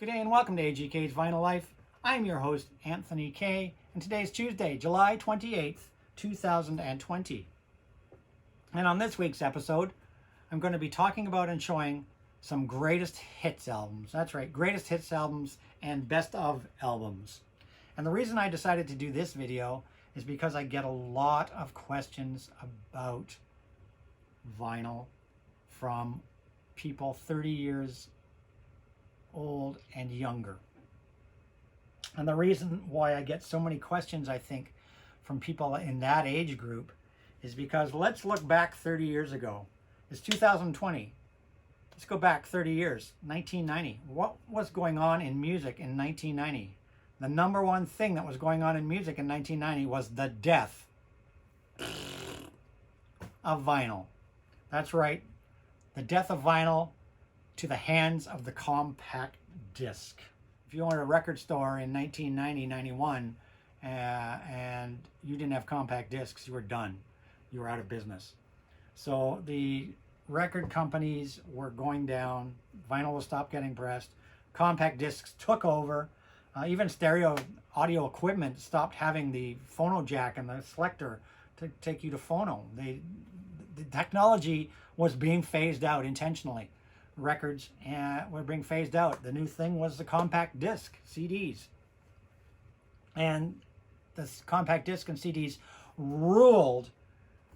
Good day and welcome to AGK's Vinyl Life. I'm your host, Anthony K, and today's Tuesday, July 28th, 2020. And on this week's episode, I'm going to be talking about and showing some greatest hits albums. That's right, greatest hits albums and best of albums. And the reason I decided to do this video is because I get a lot of questions about vinyl from people 30 years old and younger. And the reason why I get so many questions, I think, from people in that age group is because let's look back 30 years ago. It's 2020. Let's go back 30 years, 1990. What was going on in music in 1990? The number one thing that was going on in music in 1990 was the death of vinyl. That's right, the death of vinyl to the hands of the compact disc. If you owned a record store in 1990-91 and you didn't have compact discs, you were done. You were out of business. So the record companies were going down. Vinyl will stop getting pressed. Compact discs took over. Even stereo audio equipment stopped having the phono jack and the selector to take you to phono. The technology was being phased out intentionally. Records were being phased out. The new thing was the compact disc, CDs. And the compact disc and CDs ruled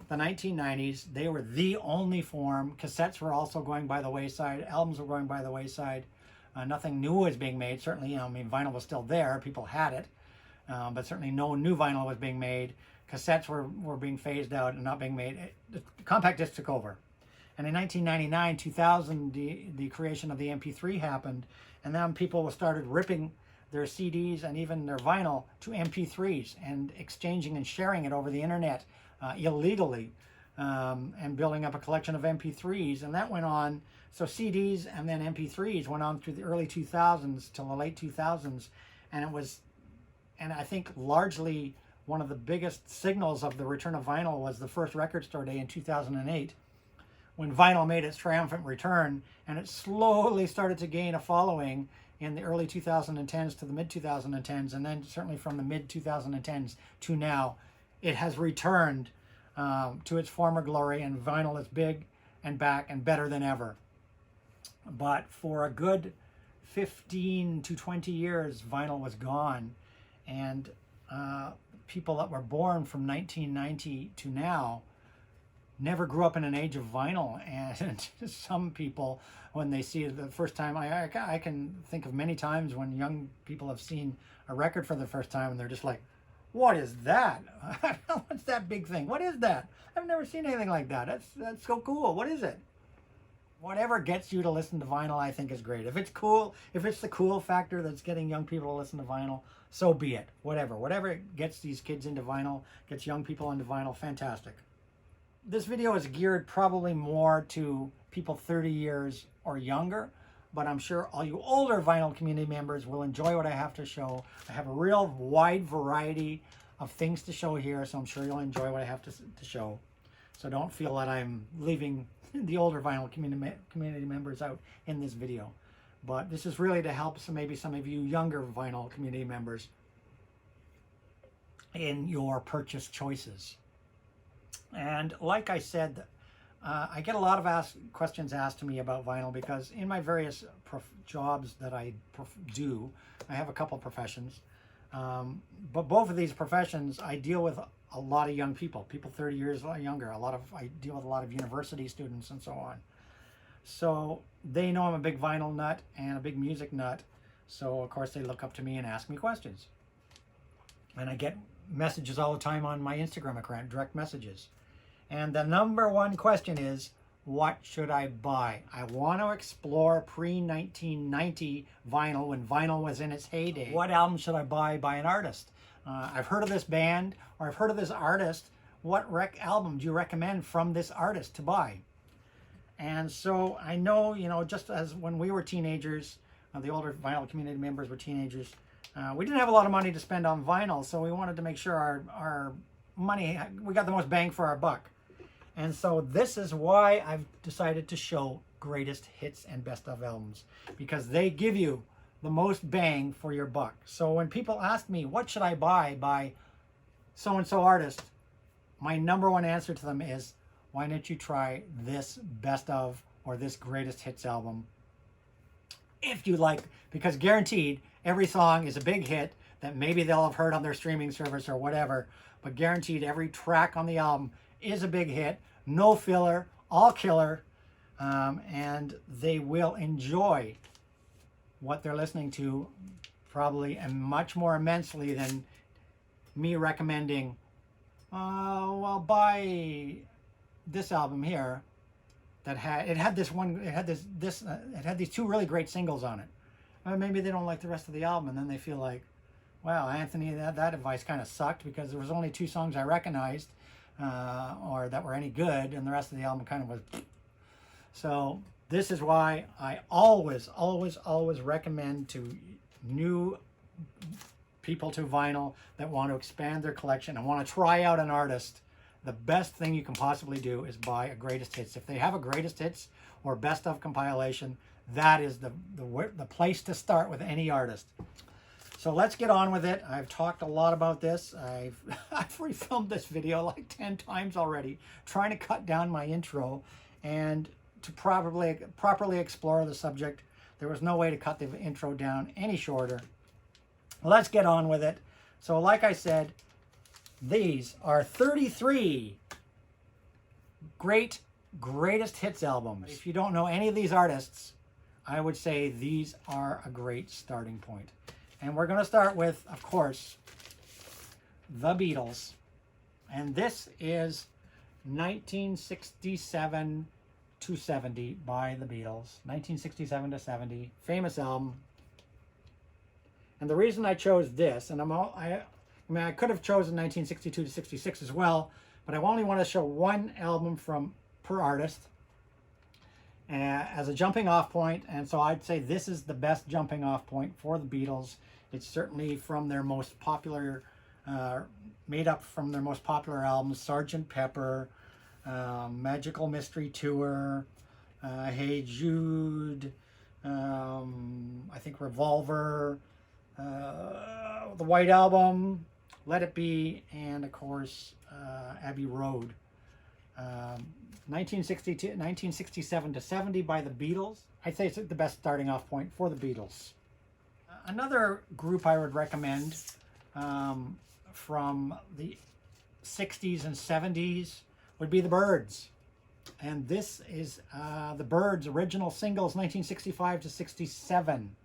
the 1990s. They were the only form. Cassettes were also going by the wayside. Albums were going by the wayside. Nothing new was being made. Certainly, vinyl was still there. People had it. But certainly no new vinyl was being made. Cassettes were being phased out and not being made. The compact disc took over. And in 1999, 2000, the creation of the MP3 happened, and then people started ripping their CDs and even their vinyl to MP3s and exchanging and sharing it over the internet illegally and building up a collection of MP3s. And that went on, so CDs and then MP3s went on through the early 2000s till the late 2000s. And it was, and I think largely one of the biggest signals of the return of vinyl was the first record store day in 2008. When vinyl made its triumphant return, and it slowly started to gain a following in the early 2010s to the mid 2010s, and then certainly from the mid 2010s to now, it has returned to its former glory, and vinyl is big and back and better than ever. But for a good 15 to 20 years, vinyl was gone, and people that were born from 1990 to now never grew up in an age of vinyl. And some people, when they see it the first time, I can think of many times when young people have seen a record for the first time and they're just like, what is that? What's that big thing? What is that? I've never seen anything like that. That's so cool. What is it? Whatever gets you to listen to vinyl, I think is great. If it's cool, if it's the cool factor that's getting young people to listen to vinyl, so be it. Whatever gets these kids into vinyl, gets young people into vinyl, fantastic. This video is geared probably more to people 30 years or younger, but I'm sure all you older vinyl community members will enjoy what I have to show. I have a real wide variety of things to show here, so I'm sure you'll enjoy what I have to show. So don't feel that I'm leaving the older vinyl community members out in this video. But this is really to help maybe some of you younger vinyl community members in your purchase choices. And like I said, I get a lot of questions asked to me about vinyl because in my various jobs that I do, I have a couple professions. But both of these professions, I deal with a lot of young people 30 years or younger. I deal with a lot of university students and so on. So they know I'm a big vinyl nut and a big music nut. So of course they look up to me and ask me questions. And I get messages all the time on my Instagram account, direct messages. And the number one question is, what should I buy? I want to explore pre-1990 vinyl, when vinyl was in its heyday. What album should I buy by an artist? I've heard of this band, or I've heard of this artist. What album do you recommend from this artist to buy? And so I know, just as when we were teenagers, the older vinyl community members were teenagers, we didn't have a lot of money to spend on vinyl, so we wanted to make sure our money, we got the most bang for our buck. And so this is why I've decided to show greatest hits and best of albums, because they give you the most bang for your buck. So when people ask me, what should I buy by so-and-so artist, my number one answer to them is, why don't you try this best of or this greatest hits album if you like, because guaranteed every song is a big hit that maybe they'll have heard on their streaming service or whatever, but guaranteed every track on the album is a big hit, no filler, all killer, and they will enjoy what they're listening to probably and much more immensely than me recommending, well, buy this album here that had these two really great singles on it. Maybe they don't like the rest of the album, and then they feel like, wow, Anthony, that advice kind of sucked because there was only 2 songs I recognized or that were any good, and the rest of the album kind of was. So this is why I always recommend to new people to vinyl that want to expand their collection and want to try out an artist, the best thing you can possibly do is buy a greatest hits. If they have a greatest hits or best of compilation, that is the place to start with any artist. So let's get on with it. I've talked a lot about this. I've refilmed this video like 10 times already, trying to cut down my intro and to properly explore the subject. There was no way to cut the intro down any shorter. Let's get on with it. So like I said, these are 33 greatest hits albums. If you don't know any of these artists, I would say these are a great starting point. And we're going to start with, of course, the Beatles. And this is 1967 to 70 by the Beatles. 1967 to 70, famous album. And the reason I chose this, and I could have chosen 1962 to 66 as well, but I only want to show one album per artist as a jumping off point, and so I'd say this is the best jumping off point for the Beatles. It's certainly from their most popular, made up from their most popular albums, Sgt. Pepper, Magical Mystery Tour, Hey Jude, I think Revolver, the White Album, Let It Be, and of course Abbey Road. 1967 to 70 by the Beatles. I'd say it's the best starting off point for the Beatles. Another group I would recommend from the 60s and 70s would be the Byrds. And this is the Byrds' original singles, 1965 to 67,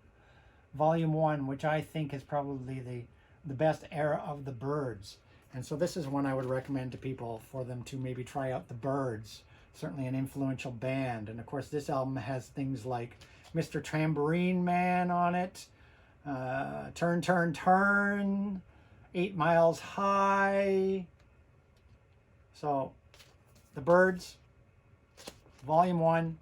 Volume 1, which I think is probably the best era of the Byrds. And so this is one I would recommend to people for them to maybe try out the Byrds. Certainly an influential band. And of course this album has things like Mr. Tambourine Man on it, Turn, Turn, Turn, 8 Miles High. So the Byrds, Volume 1,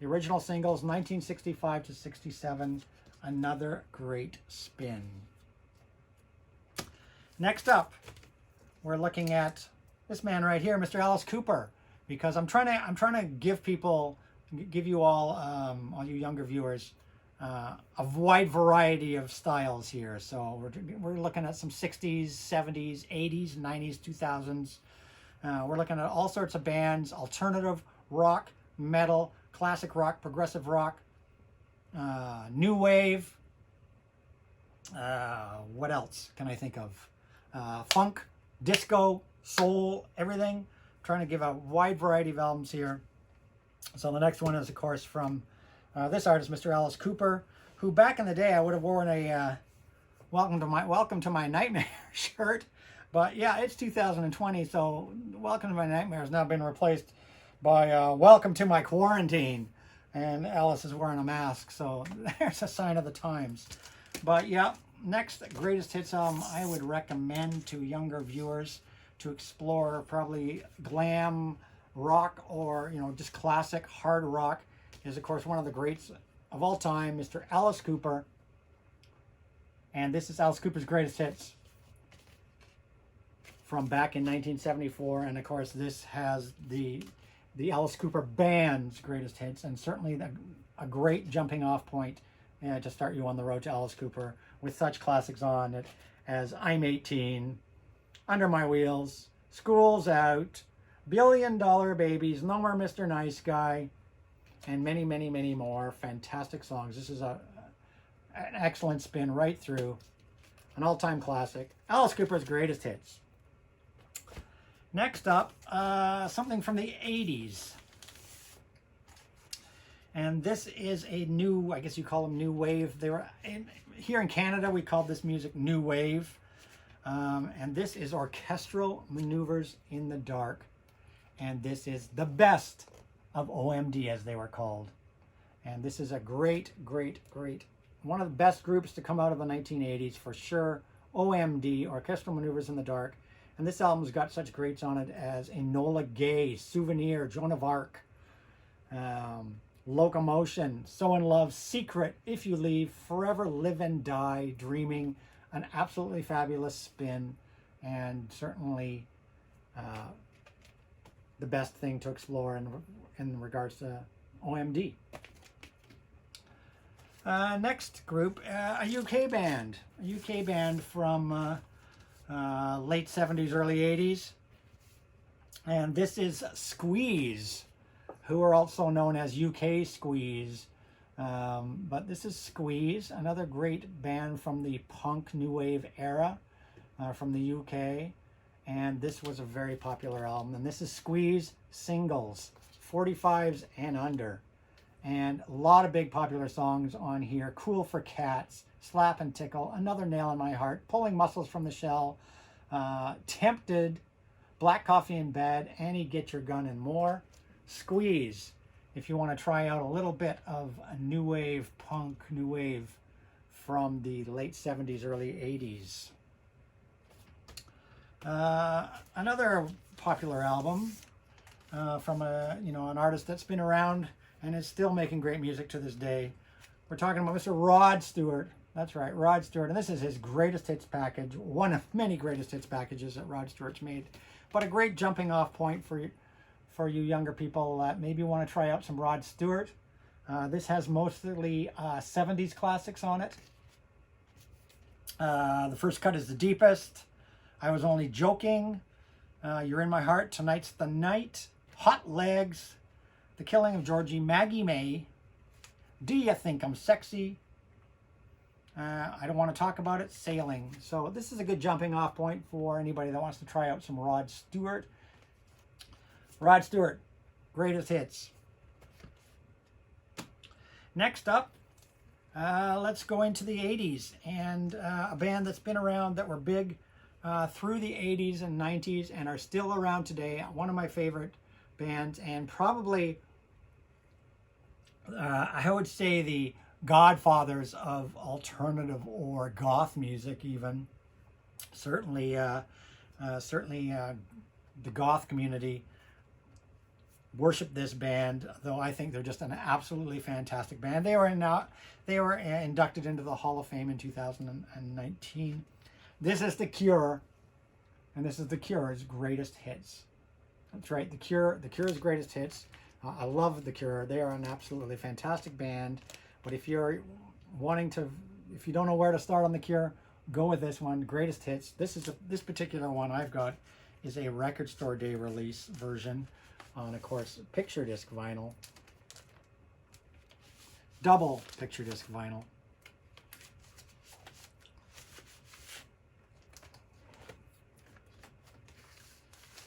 the original singles, 1965 to 67, another great spin. Next up, we're looking at this man right here, Mr. Alice Cooper, because I'm trying to give you all you younger viewers, a wide variety of styles here. So we're looking at some 60s, 70s, 80s, 90s, 2000s. We're looking at all sorts of bands: alternative rock, metal, classic rock, progressive rock, new wave. What else can I think of? Funk, disco, soul, everything. Trying to give a wide variety of albums here. So the next one is, of course, from this artist, Mr. Alice Cooper, who back in the day I would have worn a Welcome to My Nightmare shirt. But yeah, it's 2020, so Welcome to My Nightmare has now been replaced by Welcome to My Quarantine. And Alice is wearing a mask, so there's a sign of the times. But yeah, next greatest hits album I would recommend to younger viewers to explore, probably glam rock or just classic hard rock, is of course one of the greats of all time, Mr. Alice Cooper. And this is Alice Cooper's greatest hits from back in 1974, and of course this has the Alice Cooper Band's greatest hits, and certainly a great jumping off point yeah, to start you on the road to Alice Cooper, with such classics on it as I'm 18, Under My Wheels, School's Out, $1 Billion Babies, No More Mr. Nice Guy, and many, many, many more fantastic songs. This is an excellent spin right through. An all-time classic. Alice Cooper's greatest hits. Next up, something from the 80s. And this is a new, I guess you call them new wave. They were here in Canada, we called this music new wave. And this is Orchestral Maneuvers in the Dark. And this is the best of OMD, as they were called. And this is a great, great, great, one of the best groups to come out of the 1980s for sure. OMD, Orchestral Maneuvers in the Dark. And this album's got such greats on it as Enola Gay, Souvenir, Joan of Arc, Locomotion, So in Love, Secret, If You Leave, Forever Live and Die, Dreaming. An absolutely fabulous spin, and certainly the best thing to explore in regards to OMD. Next group, a UK band. A UK band from late 70s, early 80s. And this is Squeeze, who are also known as UK Squeeze. But this is Squeeze, another great band from the punk new wave era from the UK. And this was a very popular album. And this is Squeeze Singles, 45s and under. And a lot of big popular songs on here. Cool for Cats, Slap and Tickle, Another Nail in My Heart, Pulling Muscles from the Shell, Tempted, Black Coffee in Bed, Annie Get Your Gun, and more. Squeeze, if you want to try out a little bit of a new wave, punk new wave from the late 70s, early 80s. Another popular album from an artist that's been around and is still making great music to this day. We're talking about Mr. Rod Stewart. That's right, Rod Stewart. And this is his greatest hits package, one of many greatest hits packages that Rod Stewart's made. But a great jumping off point for you younger people that maybe want to try out some Rod Stewart. This has mostly 70s classics on it. The first cut is The Deepest, I Was Only Joking, You're in My Heart, Tonight's the Night, Hot Legs, The Killing of Georgie, Maggie May, Do You Think I'm Sexy, I Don't Want to Talk About It, Sailing. So this is a good jumping off point for anybody that wants to try out some Rod Stewart. Rod Stewart, greatest hits. Next up, let's go into the 80s, and a band that's been around, that were big through the 80s and 90s and are still around today. One of my favorite bands, and probably I would say the godfathers of alternative or goth music even. Certainly the goth community worship this band, though I think they're just an absolutely fantastic band. They were inducted into the Hall of Fame in 2019. This is The Cure, and this is The Cure's greatest hits. That's right, The Cure's greatest hits. I love The Cure. They are an absolutely fantastic band. But if you don't know where to start on The Cure, go with this one, greatest hits. This particular one I've got is a record store day release version on, of course, picture disc vinyl, double picture disc vinyl.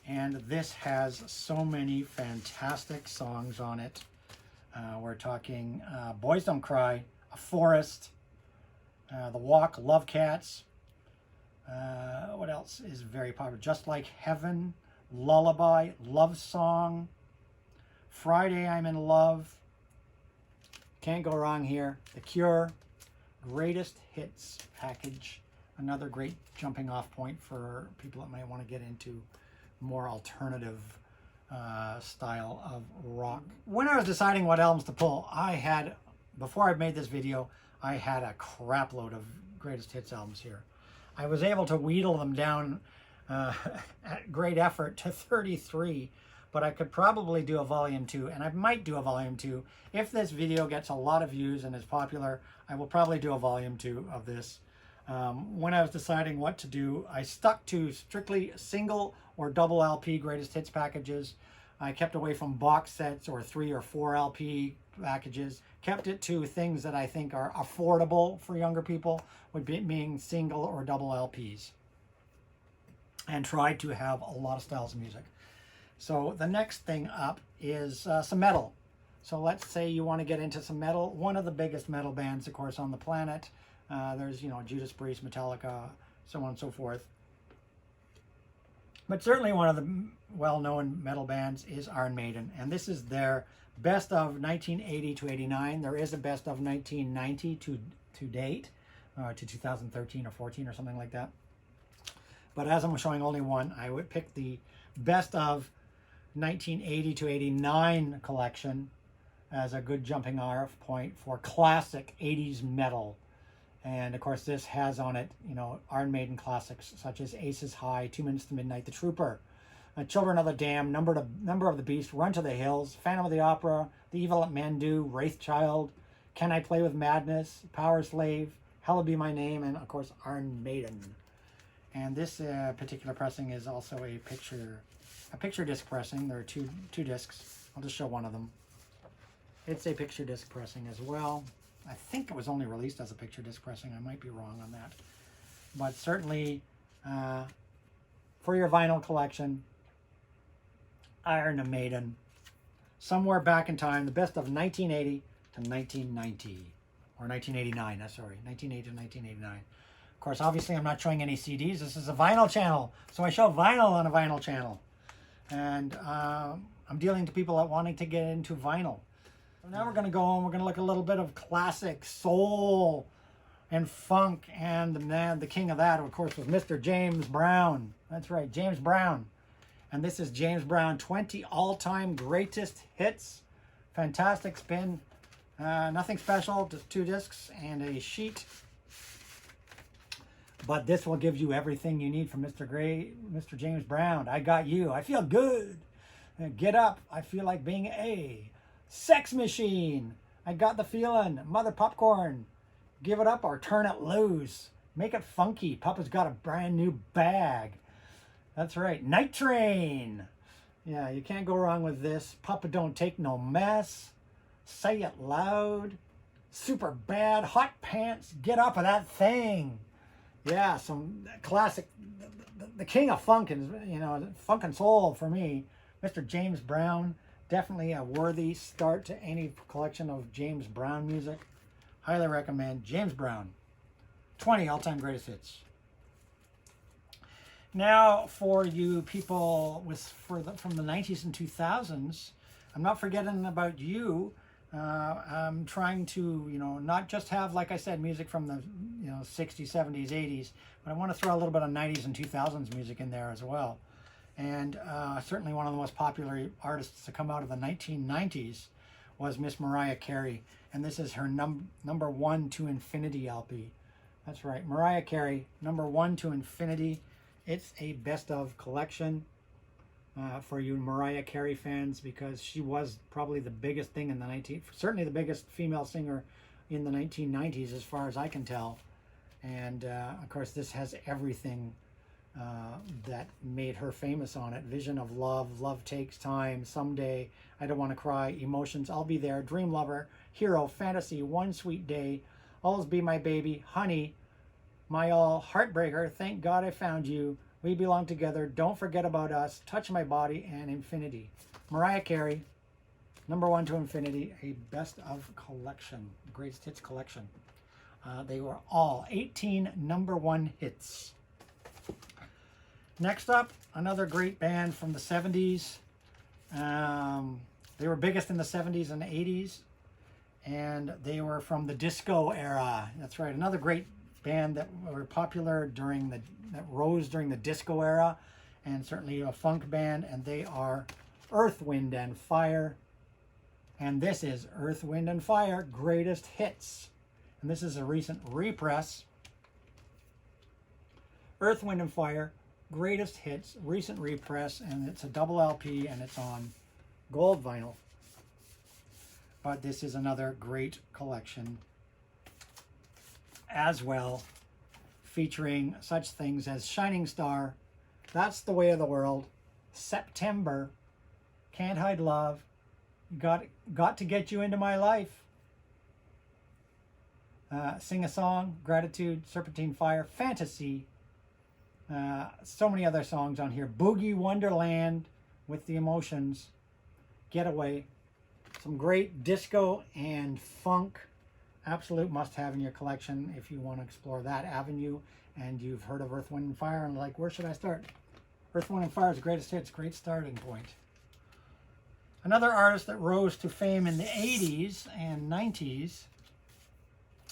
And this has so many fantastic songs on it. We're talking Boys Don't Cry, A Forest, The Walk, Love Cats. What else is very popular? Just Like Heaven, Lullaby, Love Song, Friday I'm in Love. Can't go wrong here. The Cure, greatest hits package. Another great jumping off point for people that might want to get into more alternative style of rock. When I was deciding what albums to pull, before I made this video, I had a crap load of greatest hits albums here. I was able to wheedle them down at great effort to 33, but I could probably do a volume 2, and I might do a volume 2. If this video gets a lot of views and is popular, I will probably do a volume 2 of this. When I was deciding what to do, I stuck to strictly single or double LP greatest hits packages. I kept away from box sets or 3 or 4 LP packages. Kept it to things that I think are affordable for younger people, being single or double LPs. And tried to have a lot of styles of music. So the next thing up is some metal. So let's say you want to get into some metal. One of the biggest metal bands, of course, on the planet. There's, Judas Priest, Metallica, so on and so forth. But certainly one of the well-known metal bands is Iron Maiden. And this is their best of 1980 to 89. There is a best of 1990 to date, to 2013 or 14 or something like that. But as I'm showing only one, I would pick the best of 1980 to 89 collection as a good jumping off point for classic 80s metal. And of course this has on it, Iron Maiden classics such as Aces High, 2 Minutes to Midnight, The Trooper, Children of the Damned, Number of the Beast, Run to the Hills, Phantom of the Opera, The Evil at Mandu, Wraithchild, Can I Play with Madness, Power Slave, Hallowed Be My Name, and of course Iron Maiden. And this particular pressing is also a picture disc pressing. There are two discs. I'll just show one of them. It's a picture disc pressing as well. I think it was only released as a picture disc pressing. I might be wrong on that. But certainly, for your vinyl collection, Iron Maiden. Somewhere back in time, the best of 1980 to 1990. Or 1989, sorry. 1980 to 1989. Of course, obviously, I'm not showing any CDs. This is a vinyl channel. So I show vinyl on a vinyl channel. And I'm dealing to people that wanting to get into vinyl. So now we're going to go on. We're going to look at a little bit of classic soul and funk. And the king of that, of course, was Mr. James Brown. That's right, James Brown. And this is James Brown 20 all-time greatest hits. Fantastic spin. Nothing special, just 2 discs and a sheet. But this will give you everything you need from Mr. James Brown. I Got You. I Feel Good. Get Up. I Feel Like Being A. Sex Machine. I Got the Feeling. Mother Popcorn. Give It Up or Turn It Loose. Make It Funky. Papa's Got a Brand New Bag. That's right. Night Train. Yeah, you can't go wrong with this. Papa Don't Take No Mess. Say It Loud. Super Bad. Hot Pants. Get Up with That Thing. Yeah, some classic, the king of funk and, funk and soul for me, Mr. James Brown. Definitely a worthy start to any collection of James Brown music. Highly recommend James Brown. 20 all-time greatest hits. Now, for you people from the 90s and 2000s, I'm not forgetting about you. I'm trying to, not just have, like I said, music from the, 60s, 70s, 80s, but I want to throw a little bit of 90s and 2000s music in there as well. And certainly one of the most popular artists to come out of the 1990s was Miss Mariah Carey. And this is her number 1 to Infinity LP. That's right, Mariah Carey, number 1 to Infinity. It's a best of collection. For you Mariah Carey fans, because she was probably the biggest thing in the certainly the biggest female singer in the 1990s as far as I can tell. And of course this has everything that made her famous on it. Vision of Love, Love Takes Time, Someday, I Don't Want to Cry, Emotions, I'll Be There, Dream Lover, Hero, Fantasy, One Sweet Day, Always Be My Baby, Honey, My All, Heartbreaker, Thank God I Found You, We Belong Together, Don't Forget About Us, Touch My Body, and Infinity. Mariah Carey, number 1 to Infinity, a best of collection, greatest hits collection. They were all 18 number 1 hits. Next up, another great band from the 70s. They were biggest in the 70s and 80s, and they were from the disco era. That's right, another great band that were popular that rose during the disco era, and certainly a funk band, and they are Earth, Wind and Fire. And this is Earth, Wind and Fire Greatest Hits. And this is a recent repress. Earth, Wind and Fire greatest hits, recent repress, and it's a double LP and it's on gold vinyl. But this is another great collection as well, featuring such things as Shining Star, That's the Way of the World, September, Can't Hide Love, Got to Get You Into My Life, Sing a Song, Gratitude, Serpentine Fire, Fantasy, so many other songs on here. Boogie Wonderland, With the Emotions, Getaway, some great disco and funk, absolute must-have in your collection if you want to explore that avenue and you've heard of Earth, Wind, and Fire and like, where should I start? Earth, Wind, and Fire's greatest hits, great starting point. Another artist that rose to fame in the 80s and 90s,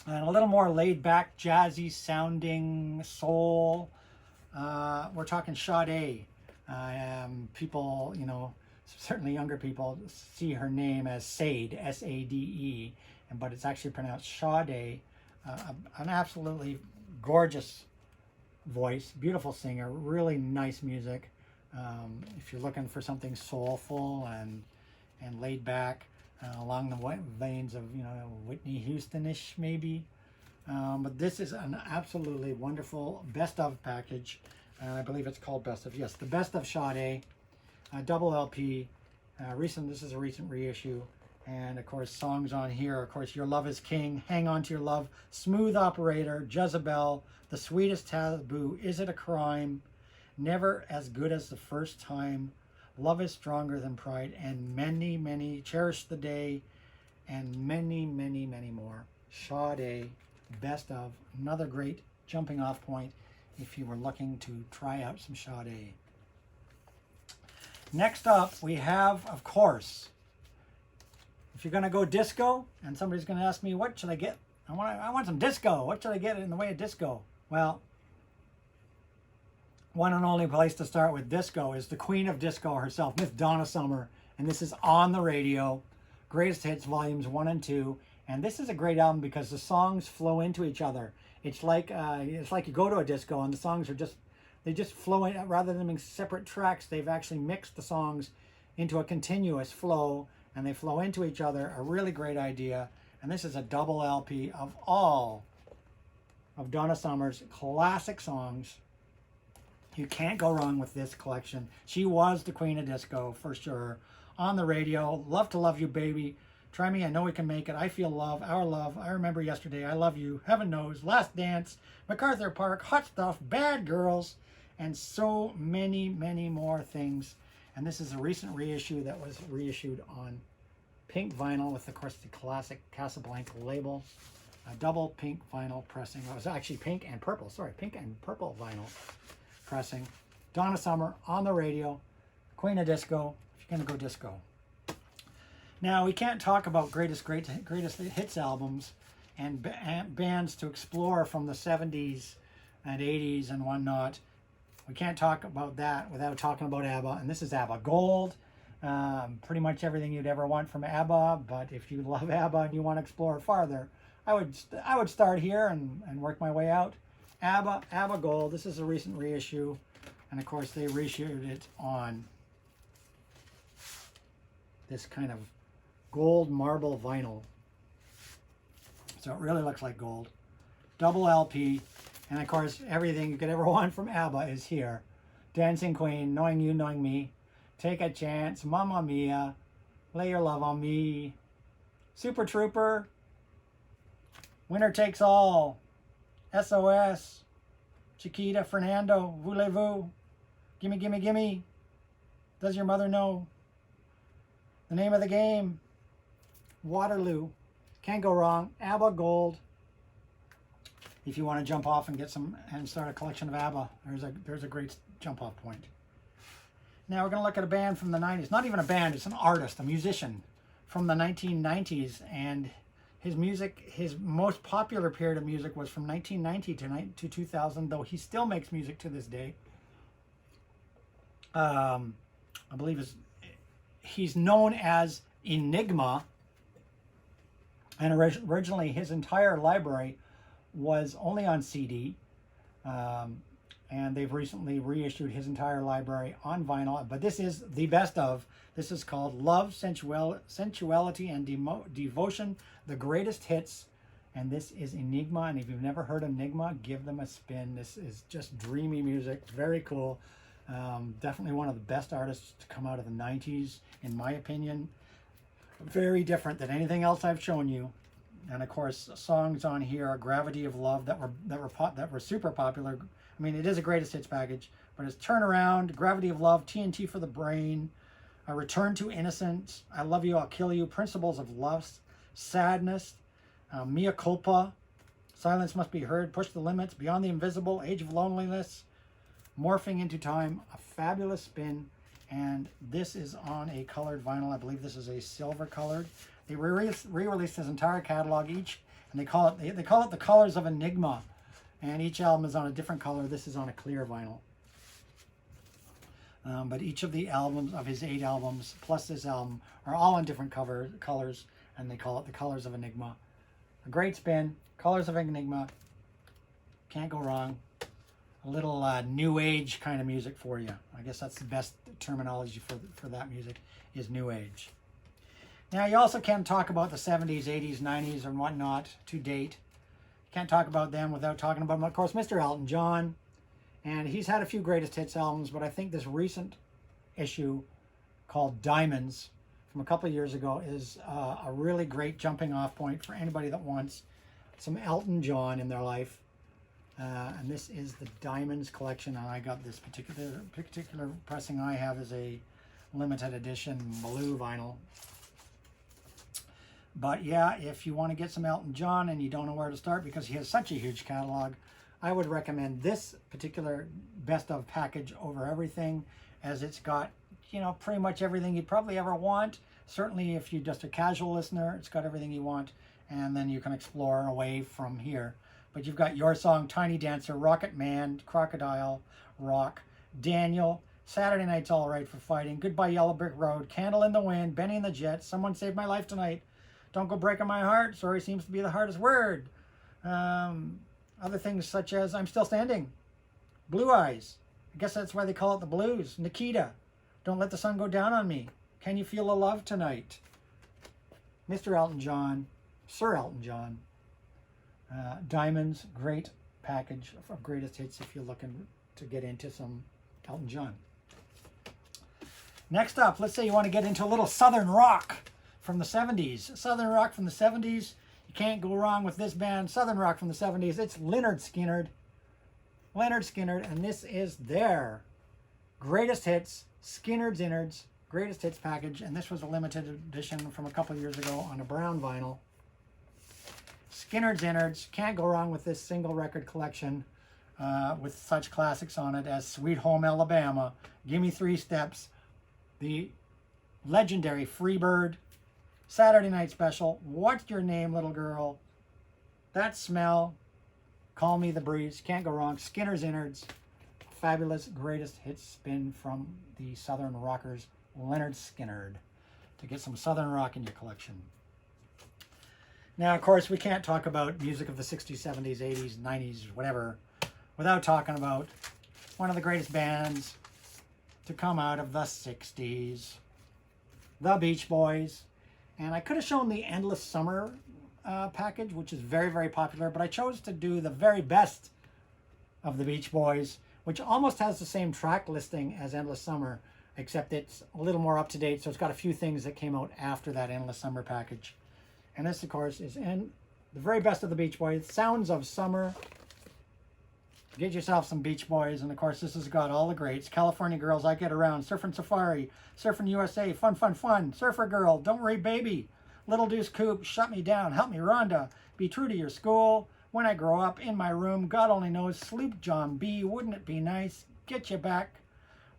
and a little more laid-back, jazzy sounding soul. We're talking Sade. People, you know, certainly younger people see her name as Sade, S-A-D-E, but it's actually pronounced Sade. An absolutely gorgeous voice, beautiful singer, really nice music. If you're looking for something soulful and laid back, along the veins of, you know, Whitney Houston-ish maybe. But this is an absolutely wonderful best of package. I believe it's called Best of. Yes, the Best of Sade, double LP. This is a recent reissue. And of course, songs on here. Of course, Your Love is King, Hang On to Your Love, Smooth Operator, Jezebel, The Sweetest Taboo, Is It a Crime, Never As Good as the First Time, Love is Stronger Than Pride, and many, many, Cherish the Day, and many, many, many more. Sade, Best of, another great jumping off point if you were looking to try out some Sade. Next up, we have, of course, if you're going to go disco, and somebody's going to ask me, what should I get? I want some disco. What should I get in the way of disco? Well, one and only place to start with disco is the queen of disco herself, Miss Donna Summer. And this is On the Radio, Greatest Hits Volumes 1 and 2. And this is a great album because the songs flow into each other. It's like you go to a disco and the songs are they just flow in, rather than being separate tracks. They've actually mixed the songs into a continuous flow, and they flow into each other. A really great idea. And this is a double LP of all of Donna Summer's classic songs. You can't go wrong with this collection. She was the queen of disco for sure. On the Radio, Love to Love You Baby, Try Me, I Know We Can Make It, I Feel Love, Our Love, I Remember Yesterday, I Love You, Heaven Knows, Last Dance, MacArthur Park, Hot Stuff, Bad Girls, and so many, many more things. And this is a recent reissue that was reissued on pink vinyl with, of course, the classic Casablanca label. A double pink vinyl pressing. It was actually pink and purple. Sorry, pink and purple vinyl pressing. Donna Summer, On the Radio, Queen of Disco, if you're going to go disco. Now, we can't talk about greatest hits albums and bands to explore from the 70s and 80s and whatnot. We can't talk about that without talking about ABBA, and this is ABBA Gold. Pretty much everything you'd ever want from ABBA, but if you love ABBA and you want to explore farther, I would start here and work my way out. ABBA Gold. This is a recent reissue, and of course they reissued it on this kind of gold marble vinyl, so it really looks like gold. Double LP, and of course everything you could ever want from ABBA is here. Dancing Queen, Knowing You, Knowing Me, Take a Chance, Mamma Mia, Lay Your Love on Me, Super Trooper, Winner Takes All, SOS, Chiquita, Fernando, Voulez-Vous, Gimme, Gimme, Gimme, Does Your Mother Know, The Name of the Game, Waterloo. Can't go wrong. ABBA Gold. If you want to jump off and get some and start a collection of ABBA, there's a great jump off point. Now we're going to look at a band from the 90s. Not even a band, it's an artist, a musician from the 1990s. And his music, his most popular period of music was from 1990 to 2000, though he still makes music to this day. I believe he's known as Enigma. And originally his entire library was only on CD. and they've recently reissued his entire library on vinyl. But this is the best of. This is called Love, Sensuality, and Devotion, the Greatest Hits. And this is Enigma. And if you've never heard Enigma, give them a spin. This is just dreamy music. Very cool. Definitely one of the best artists to come out of the 90s, in my opinion. Very different than anything else I've shown you. And of course, songs on here are Gravity of Love that were super popular. I mean, it is a greatest hits package, but it's Turnaround, Gravity of Love, TNT for the Brain, A Return to Innocence, I Love You, I'll Kill You, Principles of Lust, Sadness, Mea Culpa, Silence Must Be Heard, Push the Limits, Beyond the Invisible, Age of Loneliness, Morphing into Time, a fabulous spin. And this is on a colored vinyl. I believe this is a silver colored. They re-released his entire catalog and they call it the Colors of Enigma. And each album is on a different color. This is on a clear vinyl. But each of the albums, of his 8 albums, plus this album, are all on different colors, and they call it the Colors of Enigma. A great spin. Colors of Enigma. Can't go wrong. A little new age kind of music for you. I guess that's the best terminology for that music, is new age. Now, you also can't talk about the 70s, 80s, 90s, and whatnot to date. Can't talk about them without talking about, of course, Mr. Elton John. And he's had a few greatest hits albums, but I think this recent issue called Diamonds from a couple of years ago is a really great jumping off point for anybody that wants some Elton John in their life. And this is the Diamonds collection, and I got this particular pressing I have is a limited edition blue vinyl. But yeah, if you want to get some Elton John and you don't know where to start because he has such a huge catalog, I would recommend this particular best of package over everything, as it's got, you know, pretty much everything you'd probably ever want. Certainly if you're just a casual listener, it's got everything you want, and then you can explore away from here. But you've got Your Song, Tiny Dancer, Rocket Man, Crocodile, Rock, Daniel, Saturday Night's All Right for Fighting, Goodbye Yellow Brick Road, Candle in the Wind, Benny and the Jets, Someone Saved My Life Tonight, Don't Go Breaking My Heart, Sorry Seems to Be the Hardest Word. Other things such as I'm Still Standing, Blue Eyes, I guess that's why they call it the blues, Nikita, Don't Let the Sun Go Down on Me, Can You Feel the Love Tonight, Mr. Elton John, Sir Elton John, Diamonds, great package of greatest hits if you're looking to get into some Elton John. Next up, let's say you want to get into a little Southern rock from the 70s. Southern rock from the 70s. You can't go wrong with this band. Southern rock from the 70s. It's Lynyrd Skynyrd. Lynyrd Skynyrd, and this is their greatest hits, Skynyrd's Innards, greatest hits package, and this was a limited edition from a couple years ago on a brown vinyl. Skynyrd's Innards, can't go wrong with this single record collection with such classics on it as Sweet Home Alabama, Gimme 3 Steps, the legendary Freebird, Saturday Night Special, What's Your Name, Little Girl, That Smell, Call Me the Breeze, can't go wrong. Skynyrd's Innards, fabulous greatest hits spin from the Southern rockers, Lynyrd Skynyrd, to get some Southern rock in your collection. Now, of course, we can't talk about music of the 60s, 70s, 80s, 90s, whatever, without talking about one of the greatest bands to come out of the 60s, the Beach Boys. And I could have shown the Endless Summer package, which is very, very popular, but I chose to do the very best of the Beach Boys, which almost has the same track listing as Endless Summer, except it's a little more up-to-date, so it's got a few things that came out after that Endless Summer package. And this, of course, is in the very best of the Beach Boys, Sounds of Summer. Get yourself some Beach Boys, and of course, this has got all the greats. California Girls, I Get Around, Surfing Safari, Surfing USA, Fun, Fun, Fun, Surfer Girl, Don't Worry Baby, Little Deuce Coupe, Shut Me Down, Help Me Rhonda, Be True to Your School, When I Grow Up, In My Room, God Only Knows, Sleep John B, Wouldn't It Be Nice, Get You Back,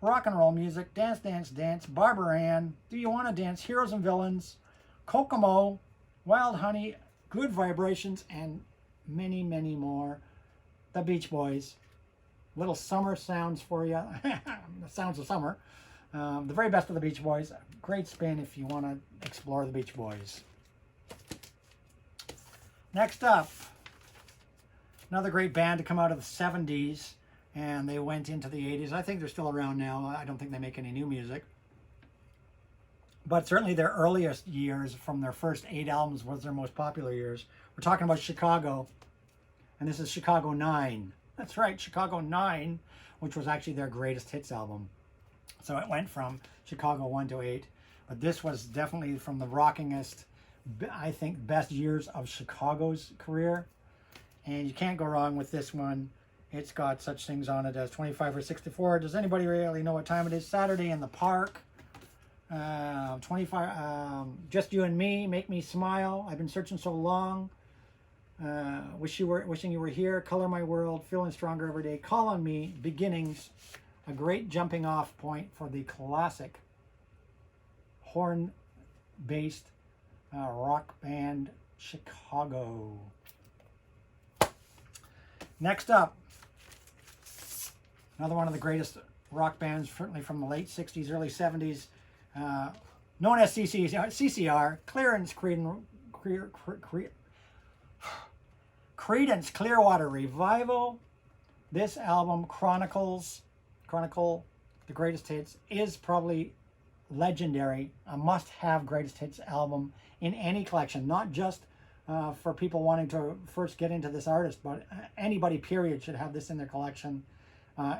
Rock and Roll Music, Dance, Dance, Dance, Barbara Ann, Do You Want to Dance, Heroes and Villains, Kokomo, Wild Honey, Good Vibrations, and many, many more. The Beach Boys. Little summer sounds for you. The sounds of summer. The very best of the Beach Boys. Great spin if you want to explore the Beach Boys. Next up, another great band to come out of the 70s. and they went into the 80s. I think they're still around now. I don't think they make any new music. But certainly their earliest years, from their first 8 albums, was their most popular years. We're talking about Chicago, and this is Chicago 9. That's right, Chicago 9, which was actually their greatest hits album. So it went from Chicago 1 to 8. But this was definitely from the rockingest, I think, best years of Chicago's career. And you can't go wrong with this one. It's got such things on it as 25 or 64. Does anybody really know what time it is? Saturday in the Park. 25. Just You and Me, Make Me Smile. I've Been Searching So Long. Wishing You Were Here. Color My World. Feeling Stronger Every Day. Call on Me. Beginnings. A great jumping off point for the classic horn-based rock band Chicago. Next up, another one of the greatest rock bands, certainly from the late 60s, early 70s, known as CCR, Creedence Clearwater Revival. This album, Chronicle the Greatest Hits, is probably legendary, a must-have greatest hits album in any collection, not just for people wanting to first get into this artist, but anybody, period, should have this in their collection.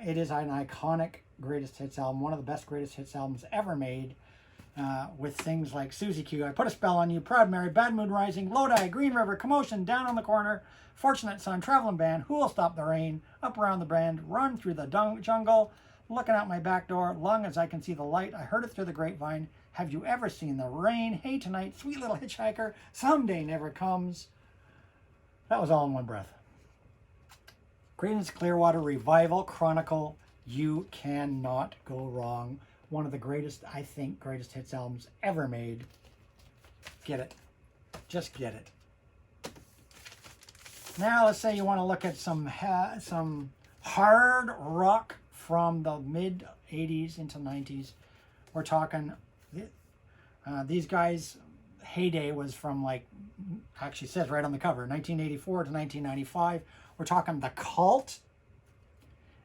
It is an iconic greatest hits album, one of the best greatest hits albums ever made, with things like Susie Q, I Put a Spell on You, Proud Mary, Bad Moon Rising, Lodi, Green River, Commotion, Down on the Corner, Fortunate Son, Traveling Band, Who'll Stop the Rain, Up Around the Bend, Run Through the Jungle, Looking Out My Back Door, Long as I Can See the Light, I Heard It Through the Grapevine, Have You Ever Seen the Rain, Hey Tonight, Sweet Little Hitchhiker, Someday Never Comes. That was all in one breath. Creedence Clearwater Revival Chronicle, you cannot go wrong. One of the greatest, I think, greatest hits albums ever made. Get it. Just get it. Now let's say you want to look at some hard rock from the mid 80s into 90s. We're talking, these guys' heyday was from, like, actually says right on the cover, 1984 to 1995. We're talking The Cult.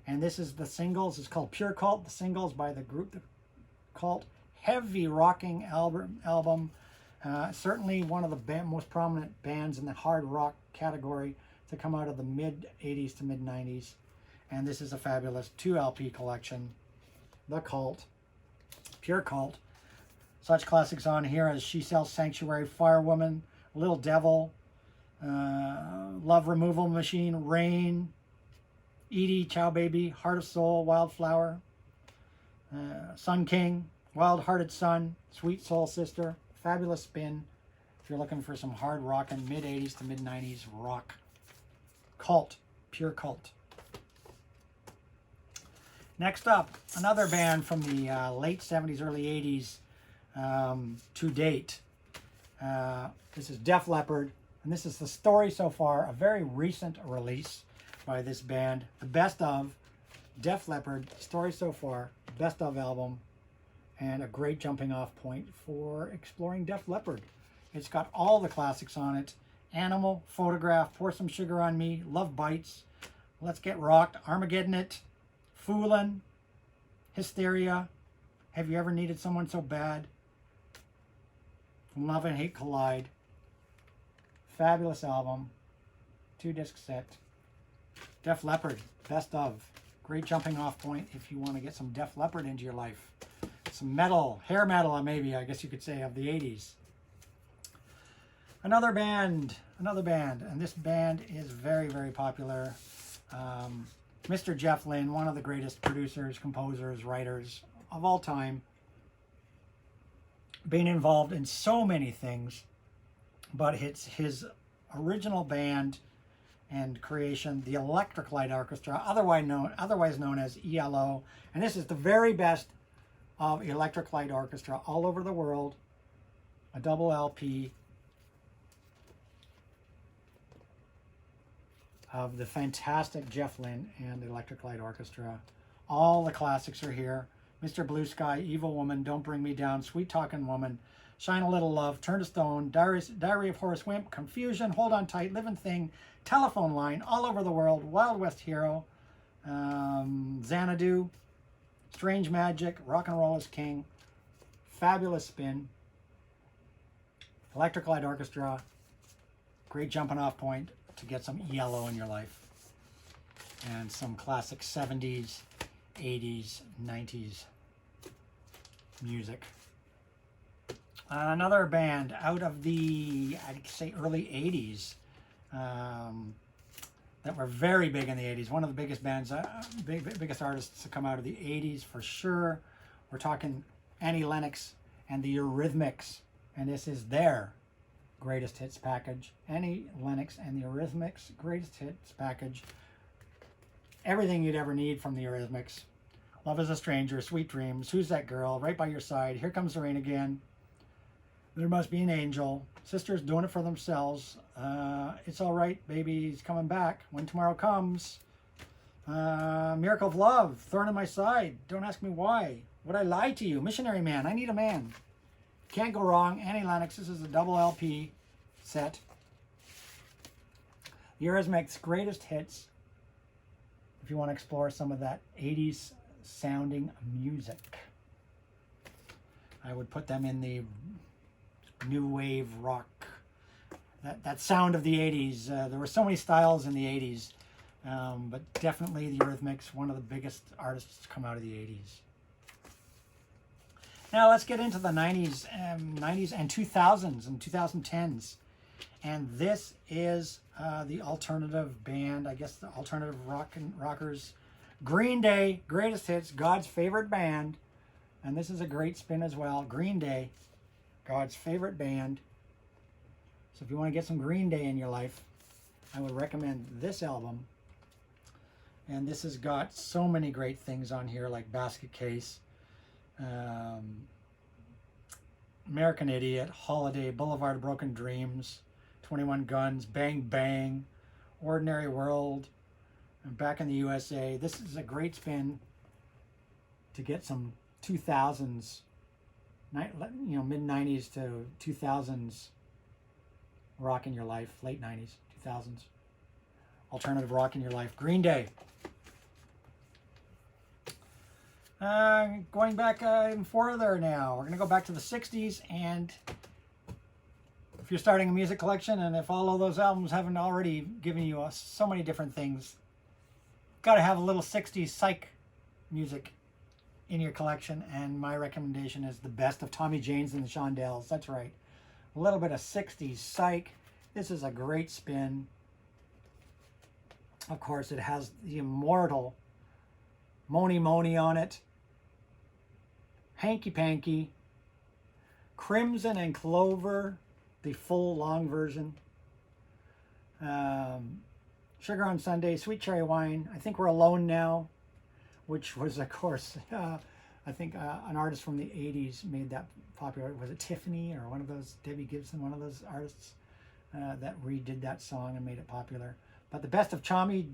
And this is the singles. It's called Pure Cult. The singles by the group The Cult. Heavy rocking album. Certainly one of the most prominent bands in the hard rock category to come out of the mid 80s to mid 90s. And this is a fabulous 2 LP collection. The Cult. Pure Cult. Such classics on here as She Sells Sanctuary, Firewoman, Little Devil, Love Removal Machine, Rain, Edie, Chow Baby, Heart of Soul, Wildflower, Sun King, Wild Hearted Son, Sweet Soul Sister, Fabulous Spin. If you're looking for some hard rockin' mid 80s to mid 90s rock. Cult. Pure Cult. Next up, another band from the late 70s, early 80s to date. This is Def Leppard, and this is the story so far, a very recent release by this band. The best of Def Leppard, story so far, best of album, and a great jumping off point for exploring Def Leppard. It's got all the classics on it. Animal, Photograph, Pour Some Sugar on Me, Love Bites, Let's Get Rocked, Armageddon It, Foolin', Hysteria, Have You Ever Needed Someone So Bad, When Love and Hate Collide. Fabulous album, 2-disc set. Def Leppard, best of. Great jumping off point if you want to get some Def Leppard into your life. Some metal, hair metal maybe, I guess you could say, of the 80s. Another band, and this band is very, very popular. Mr. Jeff Lynne, one of the greatest producers, composers, writers of all time. Been involved in so many things, but it's his original band and creation, the Electric Light Orchestra, otherwise known as ELO. And this is the very best of Electric Light Orchestra all over the world. A double LP of the fantastic Jeff Lynne and the Electric Light Orchestra. All the classics are here. Mr. Blue Sky, Evil Woman, Don't Bring Me Down, Sweet Talking Woman, Shine a Little Love, Turn to Stone, Diary of Horace Wimp, Confusion, Hold On Tight, Living Thing, Telephone Line, All Over the World, Wild West Hero, Xanadu, Strange Magic, Rock and Roll is King, Fabulous Spin, Electric Light Orchestra, great jumping off point to get some yellow in your life, and some classic 70s, 80s, 90s music. Another band out of the, I'd say, early 80s that were very big in the 80s. One of the biggest bands, biggest artists to come out of the 80s for sure. We're talking Annie Lennox and the Eurythmics, and this is their greatest hits package. Annie Lennox and the Eurythmics greatest hits package. Everything you'd ever need from the Eurythmics. Love is a Stranger, Sweet Dreams, Who's That Girl, Right by Your Side, Here Comes the Rain Again, There Must Be an Angel, Sisters Doing It for Themselves, It's All Right, Baby's Coming Back, When Tomorrow Comes, Miracle of Love, Thorn in My Side, Don't Ask Me Why, Would I Lie to You, Missionary Man, I Need a Man. Can't go wrong. Annie Lennox, this is a double LP set. Eurythmics' greatest hits, if you want to explore some of that 80s sounding music. I would put them in the new wave rock, that sound of the 80s. There were so many styles in the 80s, but definitely the Eurythmics, one of the biggest artists to come out of the 80s. Now let's get into the 90s and 2000s and 2010s. And this is the alternative band, I guess the alternative rockers. Green Day, greatest hits, God's favorite band. And this is a great spin as well. Green Day, God's favorite band. So if you want to get some Green Day in your life, I would recommend this album. And this has got so many great things on here, like Basket Case, American Idiot, Holiday, Boulevard of Broken Dreams, 21 Guns, Bang Bang, Ordinary World, and Back in the USA. This is a great spin to get some 2000s, mid-90s to 2000s rock in your life, late 90s, 2000s. Alternative rock in your life. Green Day. Going back even further now, we're going to go back to the 60s, and if you're starting a music collection, and if all of those albums haven't already given you so many different things, got to have a little 60s psych music in your collection, and my recommendation is the best of Tommy James and the Shondells. That's right. A little bit of 60s psych. This is a great spin. Of course, it has the immortal Mony Mony on it, Hanky Panky, Crimson and Clover, the full long version, Sugar on Sunday, Sweet Cherry Wine, I Think We're Alone Now, which was, of course, I think an artist from the 80s made that popular. Was it Tiffany or one of those, Debbie Gibson, one of those artists that redid that song and made it popular. But the best of Tommy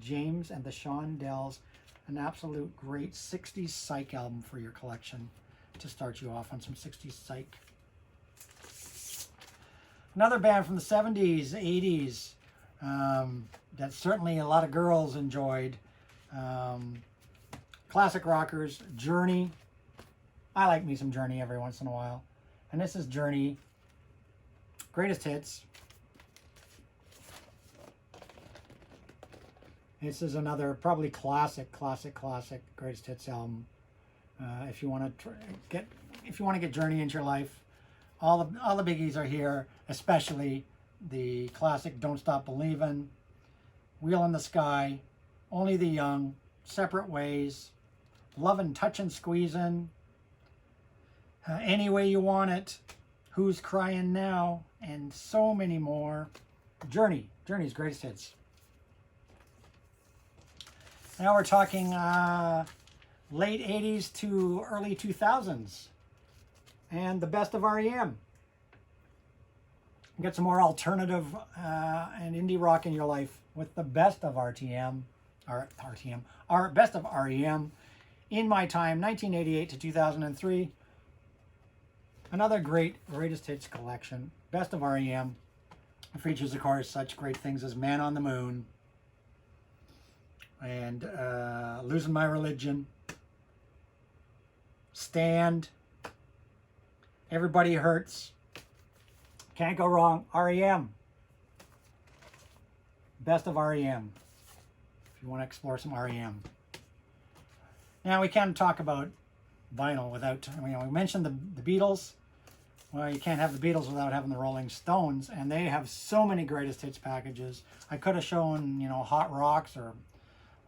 James and the Shondells, an absolute great 60s psych album for your collection to start you off on some 60s psych. Another band from the 70s, 80s, that certainly a lot of girls enjoyed. Classic rockers, Journey. I like me some Journey every once in a while. And this is Journey, greatest hits. This is another probably classic greatest hits album. If you want to get Journey into your life, all the biggies are here, especially the classic Don't Stop Believin', Wheel in the Sky, Only the Young, Separate Ways, Lovin', Touchin', Squeezin', Any Way You Want It, Who's Crying Now, and so many more. Journey's greatest hits. Now we're talking late 80s to early 2000s. And the best of REM. Get some more alternative and indie rock in your life with the best of best of REM. In My Time, 1988 to 2003. Another greatest hits collection. Best of REM. It features, of course, such great things as Man on the Moon, and Losing My Religion, Stand, Everybody Hurts, Can't Go Wrong, REM, best of REM, if you want to explore some REM. Now we can't talk about vinyl without, we mentioned the Beatles. Well, you can't have the Beatles without having the Rolling Stones, and they have so many greatest hits packages. I could have shown, Hot Rocks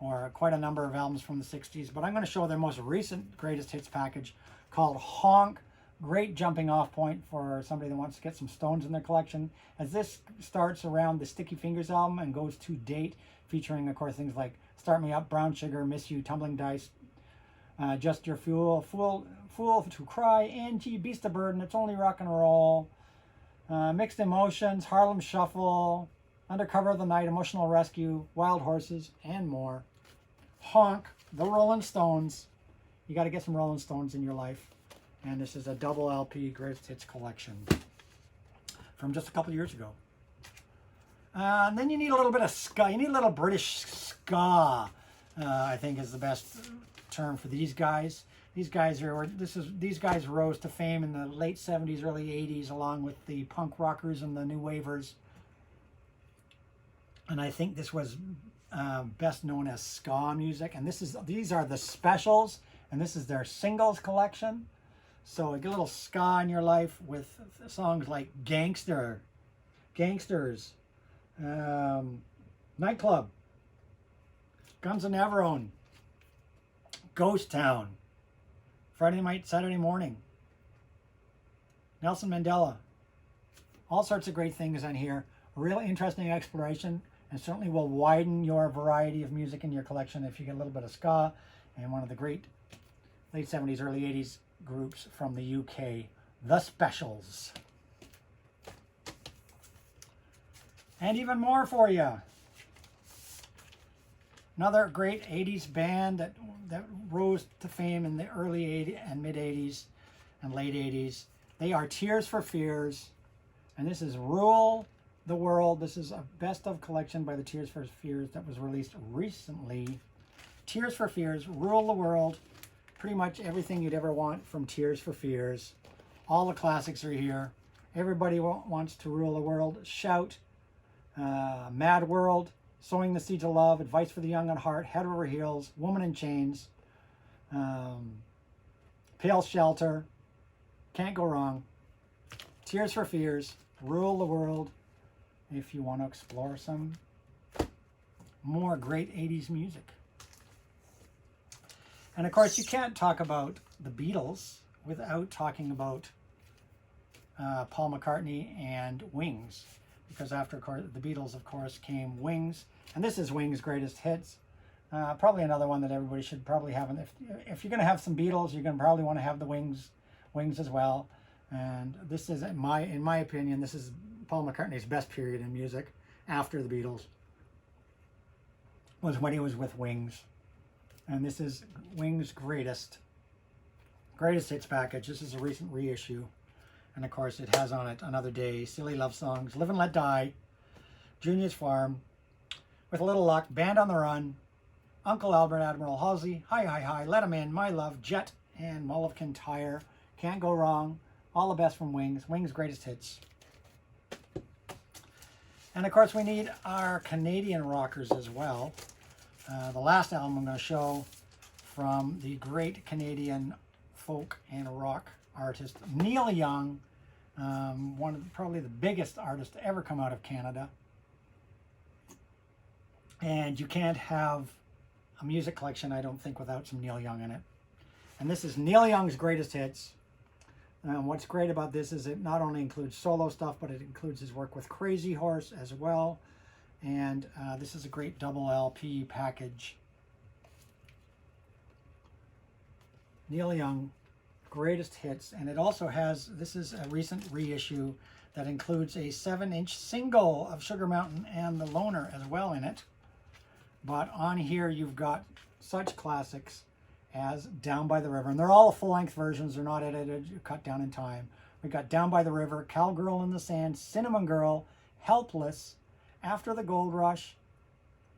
or quite a number of albums from the 60s, but I'm going to show their most recent greatest hits package called Honk. Great jumping off point for somebody that wants to get some Stones in their collection, as this starts around the Sticky Fingers album and goes to date, featuring, of course, things like Start Me Up, Brown Sugar, Miss You, Tumbling Dice, Just Your Fool to Cry, Angie, Beast of Burden, It's Only Rock and Roll, Mixed Emotions, Harlem Shuffle, Undercover of the Night, Emotional Rescue, Wild Horses, and more. Honk, the Rolling Stones. You got to get some Rolling Stones in your life. And this is a double LP greatest hits collection from just a couple years ago. And then you need a little bit of ska. You need a little British ska, I think is the best term for these guys. These guys rose to fame in the late 70s, early 80s, along with the punk rockers and the new wavers. And I think this was best known as ska music. And these are the specials, and this is their singles collection. So get a little ska in your life with songs like Gangster, Gangsters, Nightclub, Guns N' Navarone, Ghost Town, Friday Night, Saturday Morning, Nelson Mandela. All sorts of great things on here. A real interesting exploration, and certainly will widen your variety of music in your collection if you get a little bit of ska and one of the great late 70s, early 80s groups from the UK, The Specials. And even more for you. Another great 80s band that rose to fame in the early 80s and mid 80s and late 80s. They are Tears for Fears, and this is Rule the World. This is a best of collection by the Tears for Fears that was released recently. Tears for Fears, Rule the World. Pretty much everything you'd ever want from Tears for Fears. All the classics are here. Everybody wants to rule the world. Shout, Mad World, Sowing the Seeds of Love, Advice for the Young at Heart, Head Over Heels, Woman in Chains, Pale Shelter, Can't Go Wrong, Tears for Fears, Rule the World, if you want to explore some more great 80s music. And of course, you can't talk about the Beatles without talking about Paul McCartney and Wings, because after the Beatles, of course, came Wings, and this is Wings' greatest hits. Probably another one that everybody should probably have. And if you're going to have some Beatles, you're going to probably want to have the Wings as well. And this is, in my opinion, this is Paul McCartney's best period in music after the Beatles, was when he was with Wings. And this is Wings' greatest hits package. This is a recent reissue. And of course, it has on it Another Day, Silly Love Songs, Live and Let Die, Junior's Farm, With a Little Luck, Band on the Run, Uncle Albert, Admiral Halsey, Hi Hi Hi, Let 'Em In, My Love, Jet, and Mull of Kintyre. Can't Go Wrong. All the best from Wings. Wings' greatest hits. And of course, we need our Canadian rockers as well. The last album I'm going to show from the great Canadian folk and rock artist Neil Young, one of probably the biggest artists to ever come out of Canada. And you can't have a music collection, I don't think, without some Neil Young in it. And this is Neil Young's greatest hits. What's great about this is it not only includes solo stuff, but it includes his work with Crazy Horse as well. And this is a great double LP package. Neil Young, greatest hits. And it also has, this is a recent reissue that includes a 7-inch single of Sugar Mountain and The Loner as well in it. But on here you've got such classics as Down by the River. And they're all full-length versions. They're not edited, cut down in time. We've got Down by the River, Cowgirl in the Sand, Cinnamon Girl, Helpless, After the Gold Rush,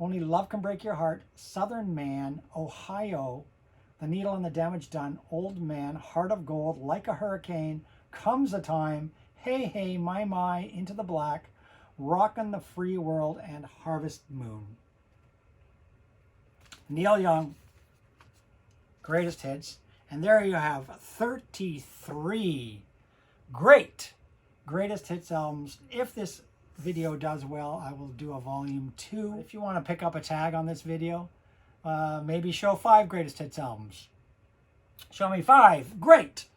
Only Love Can Break Your Heart, Southern Man, Ohio, The Needle and the Damage Done, Old Man, Heart of Gold, Like a Hurricane, Comes a Time, Hey Hey, My, Into the Black, Rockin' the Free World, and Harvest Moon. Neil Young, greatest hits. And there you have 33 greatest hits albums. If this video does well, I will do a volume 2. If you want to pick up a tag on this video, maybe show 5 greatest hits albums. Show me 5 greatest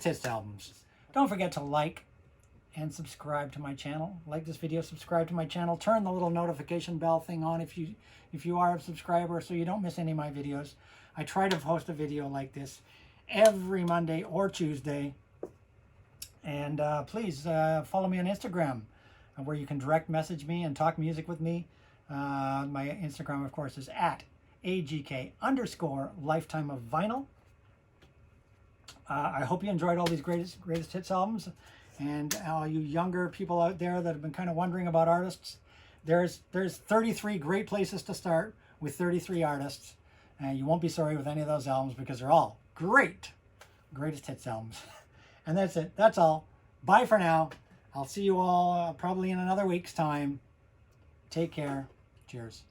hits albums. Don't forget to like and subscribe to my channel. Like this video, subscribe to my channel. Turn the little notification bell thing on if you are a subscriber, so you don't miss any of my videos. I try to post a video like this every Monday or Tuesday. And please follow me on Instagram, where you can direct message me and talk music with me. My Instagram, of course, is at AGK_lifetime of vinyl. I hope you enjoyed all these greatest hits albums. And all you younger people out there that have been kind of wondering about artists, there's 33 great places to start with 33 artists. And you won't be sorry with any of those albums because they're all greatest hits albums. And that's it. That's all. Bye for now. I'll see you all probably in another week's time. Take care. Cheers.